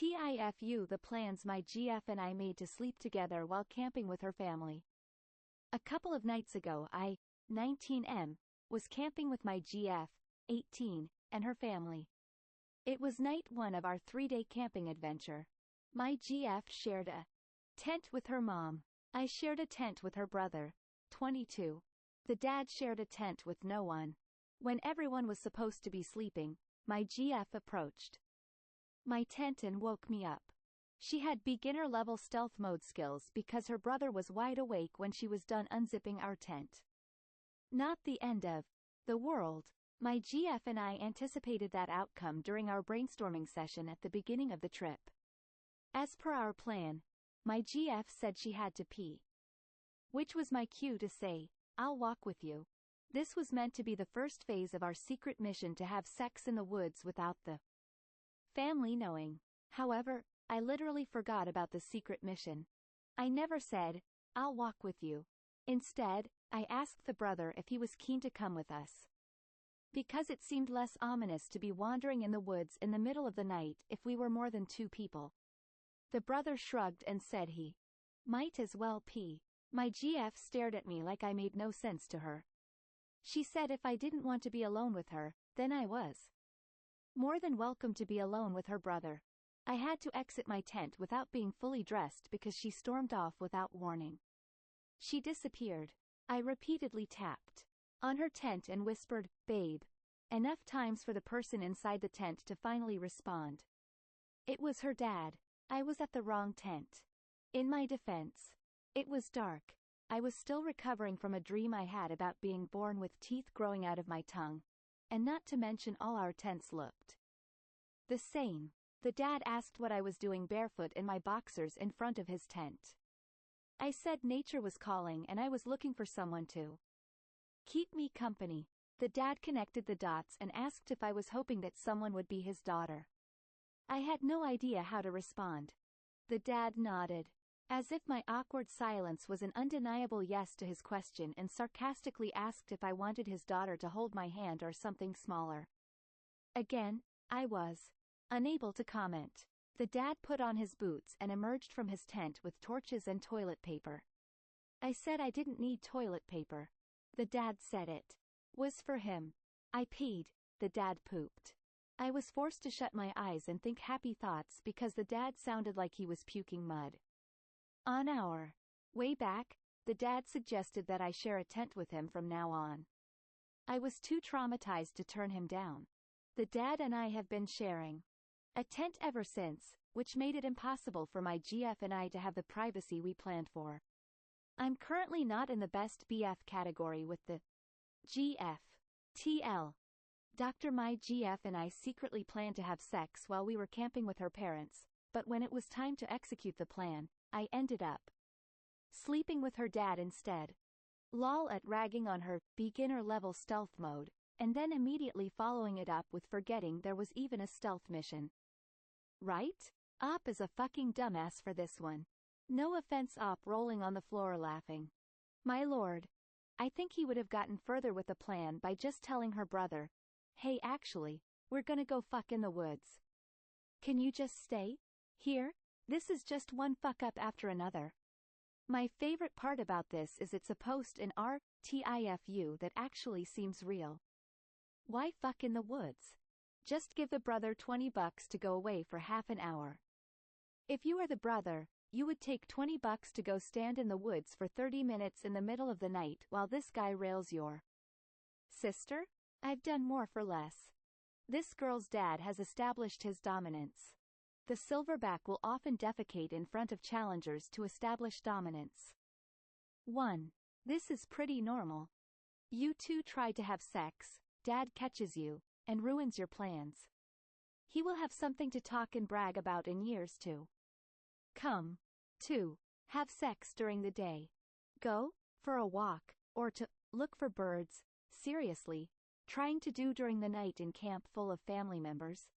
TIFU the plans my GF and I made to sleep together while camping with her family. A couple of nights ago I, 19M, was camping with my GF, 18, and her family. It was night 1 of our 3-day camping adventure. My GF shared a tent with her mom. I shared a tent with her brother, 22. The dad shared a tent with no one. When everyone was supposed to be sleeping, my GF approached my tent and woke me up. She had beginner-level stealth mode skills because her brother was wide awake when she was done unzipping our tent. Not the end of the world. My GF and I anticipated that outcome during our brainstorming session at the beginning of the trip. As per our plan, my GF said she had to pee, which was my cue to say, "I'll walk with you." This was meant to be the first phase of our secret mission to have sex in the woods without the family knowing. However, I literally forgot about the secret mission. I never said, "I'll walk with you." Instead, I asked the brother if he was keen to come with us, because it seemed less ominous to be wandering in the woods in the middle of the night if we were more than 2 people. The brother shrugged and said he might as well pee. My GF stared at me like I made no sense to her. She said if I didn't want to be alone with her, then I was more than welcome to be alone with her brother. I had to exit my tent without being fully dressed because she stormed off without warning. She disappeared. I repeatedly tapped on her tent and whispered, "Babe," enough times for the person inside the tent to finally respond. It was her dad. I was at the wrong tent. In my defense, it was dark. I was still recovering from a dream I had about being born with teeth growing out of my tongue, and not to mention all our tents looked the same. The dad asked what I was doing barefoot in my boxers in front of his tent. I said nature was calling and I was looking for someone to keep me company. The dad connected the dots and asked if I was hoping that someone would be his daughter. I had no idea how to respond. The dad nodded, as if my awkward silence was an undeniable yes to his question, and sarcastically asked if I wanted his daughter to hold my hand or something smaller. Again, I was unable to comment. The dad put on his boots and emerged from his tent with torches and toilet paper. I said I didn't need toilet paper. The dad said it was for him. I peed. The dad pooped. I was forced to shut my eyes and think happy thoughts because the dad sounded like he was puking mud. On our way back, the dad suggested that I share a tent with him from now on. I was too traumatized to turn him down. The dad and I have been sharing a tent ever since, which made it impossible for my GF and I to have the privacy we planned for. I'm currently not in the best BF category with the GF. TL. My GF and I secretly planned to have sex while we were camping with her parents, but when it was time to execute the plan, I ended up sleeping with her dad instead. Lol at ragging on her beginner-level stealth mode, and then immediately following it up with forgetting there was even a stealth mission. Right? Op is a fucking dumbass for this one. No offense, Op rolling on the floor laughing. My lord. I think he would have gotten further with the plan by just telling her brother, "Hey, actually, we're gonna go fuck in the woods. Can you just stay here? This is just one fuck up after another." My favorite part about this is it's a post in our TIFU that actually seems real. Why fuck in the woods? Just give the brother $20 to go away for half an hour. If you are the brother, you would take $20 to go stand in the woods for 30 minutes in the middle of the night while this guy rails your sister? I've done more for less. This girl's dad has established his dominance. The silverback will often defecate in front of challengers to establish dominance. 1. This is pretty normal. You two try to have sex, dad catches you, and ruins your plans. He will have something to talk and brag about in years to come. 2. Have sex during the day. Go for a walk, or to look for birds. Seriously, trying to do during the night in camp full of family members?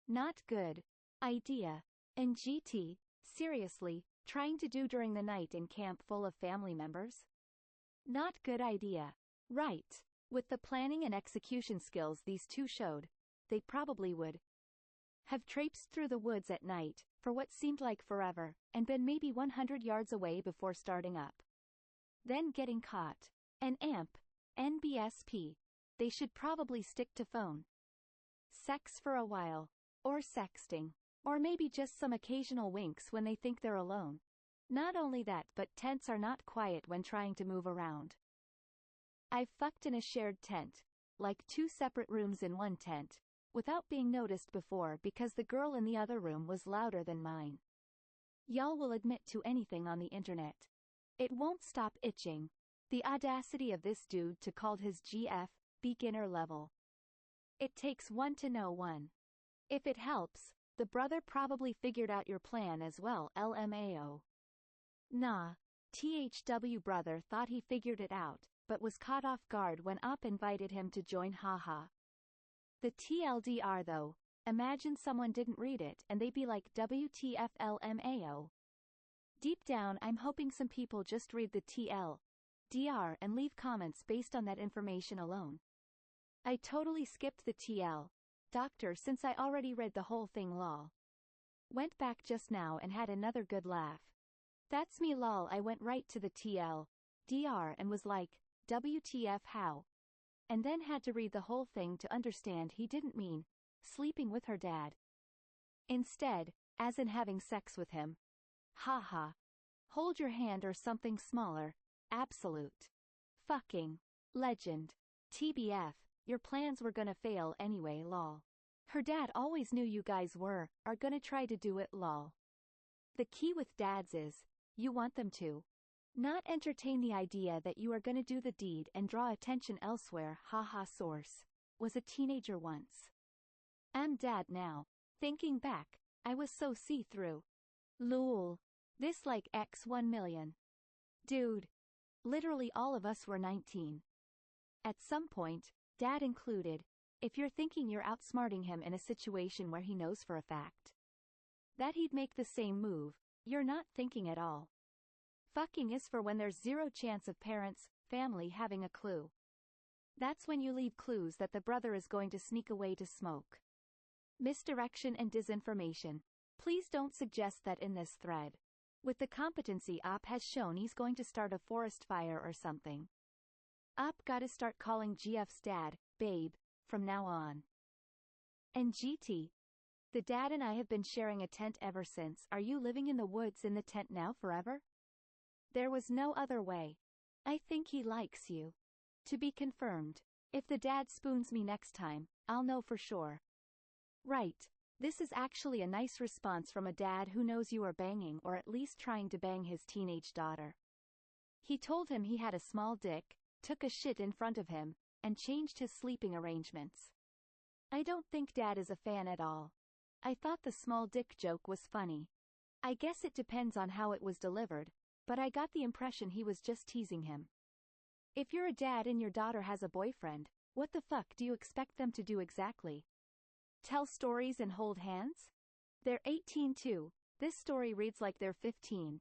Not good idea. And GT, seriously, trying to do during the night in camp full of family members? Not good idea. Right. With the planning and execution skills these two showed, they probably would Have traipsed through the woods at night, for what seemed like forever, and been maybe 100 yards away before starting up. Then getting caught. An AMP, NBSP. They should probably stick to phone. Sex for a while. Or sexting. Or maybe just some occasional winks when they think they're alone. Not only that, but tents are not quiet when trying to move around. I've fucked in a shared tent, like 2 separate rooms in one tent, without being noticed before because the girl in the other room was louder than mine. Y'all will admit to anything on the internet. It won't stop itching. The audacity of this dude to call his GF beginner level. It takes one to know one. If it helps, the brother probably figured out your plan as well, LMAO. Nah. THW brother thought he figured it out, but was caught off guard when Op invited him to join, haha. The TLDR though, imagine someone didn't read it and they'd be like WTF LMAO. Deep down I'm hoping some people just read the TLDR and leave comments based on that information alone. I totally skipped the TL doctor since I already read the whole thing lol. Went back just now and had another good laugh. That's me lol. I went right to the TLDR and was like, WTF how? And then had to read the whole thing to understand he didn't mean sleeping with her dad. Instead, as in having sex with him. Haha. Hold your hand or something smaller. Absolute. Fucking. Legend. TBF, your plans were gonna fail anyway lol. Her dad always knew you guys are gonna try to do it lol. The key with dads is, you want them to not entertain the idea that you are gonna do the deed and draw attention elsewhere, haha. Source. Was a teenager once. I'm dad now. Thinking back, I was so see-through. Lol. This like X 1 million. Dude. Literally all of us were 19. At some point, dad included, if you're thinking you're outsmarting him in a situation where he knows for a fact that he'd make the same move, you're not thinking at all. Fucking is for when there's zero chance of parents, family having a clue. That's when you leave clues that the brother is going to sneak away to smoke. Misdirection and disinformation. Please don't suggest that in this thread. With the competency Op has shown, he's going to start a forest fire or something. Op gotta start calling GF's dad, babe, from now on. And GT. The dad and I have been sharing a tent ever since. Are you living in the woods in the tent now forever? There was no other way. I think he likes you. To be confirmed. If the dad spoons me next time, I'll know for sure. Right. This is actually a nice response from a dad who knows you are banging or at least trying to bang his teenage daughter. He told him he had a small dick, took a shit in front of him, and changed his sleeping arrangements. I don't think dad is a fan at all. I thought the small dick joke was funny. I guess it depends on how it was delivered, but I got the impression he was just teasing him. If you're a dad and your daughter has a boyfriend, what the fuck do you expect them to do exactly? Tell stories and hold hands? They're 18 too. This story reads like they're 15.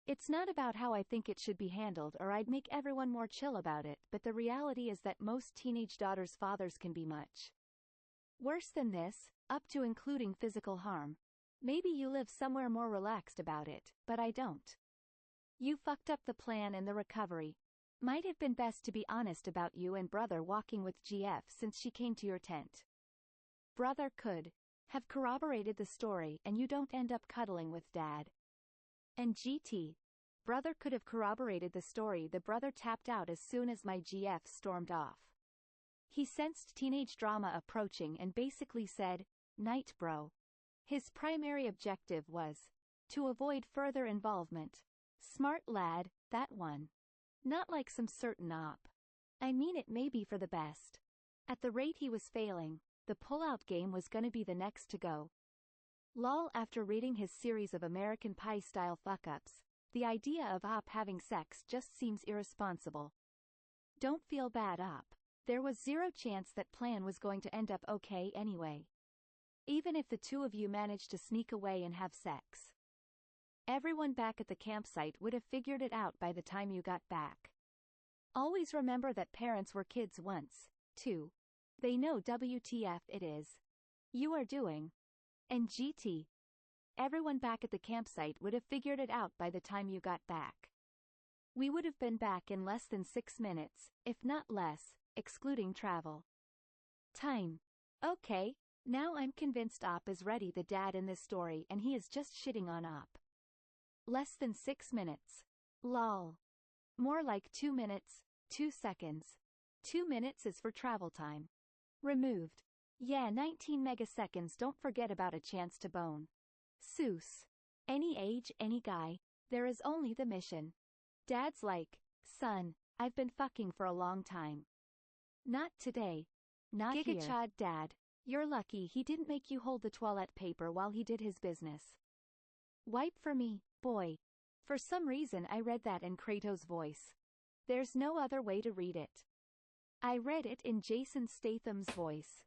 It's not about how I think it should be handled or I'd make everyone more chill about it, but the reality is that most teenage daughters' fathers can be much worse than this, up to including physical harm. Maybe you live somewhere more relaxed about it, but I don't. You fucked up the plan and the recovery. Might have been best to be honest about you and brother walking with GF since she came to your tent. Brother could have corroborated the story and you don't end up cuddling with dad. And GT. Brother could have corroborated the story. The brother tapped out as soon as my GF stormed off. He sensed teenage drama approaching and basically said, "Night bro." His primary objective was to avoid further involvement. Smart lad, that one. Not like some certain op. I mean, it may be for the best. At the rate he was failing, the pull-out game was gonna be the next to go. Lol. After reading his series of American Pie-style fuck-ups, the idea of Op having sex just seems irresponsible. Don't feel bad, Op. There was zero chance that plan was going to end up okay anyway. Even if the two of you managed to sneak away and have sex. Everyone back at the campsite would have figured it out by the time you got back. Always remember that parents were kids once, too. They know WTF it is you are doing. And GT. Everyone back at the campsite would have figured it out by the time you got back. We would have been back in less than 6 minutes, if not less, excluding travel time. Okay, now I'm convinced Op is Reddy the dad in this story and he is just shitting on Op. Less than 6 minutes. Lol. More like 2 minutes, 2 seconds. 2 minutes is for travel time. Removed. Yeah, 19 megaseconds. Don't forget about a chance to bone. Seuss. Any age, any guy, there is only the mission. Dad's like, son, I've been fucking for a long time. Not today. Not Gigachad here. Dad, you're lucky he didn't make you hold the toilet paper while he did his business. Wipe for me, boy. For some reason I read that in Kratos' voice. There's no other way to read it. I read it in Jason Statham's voice.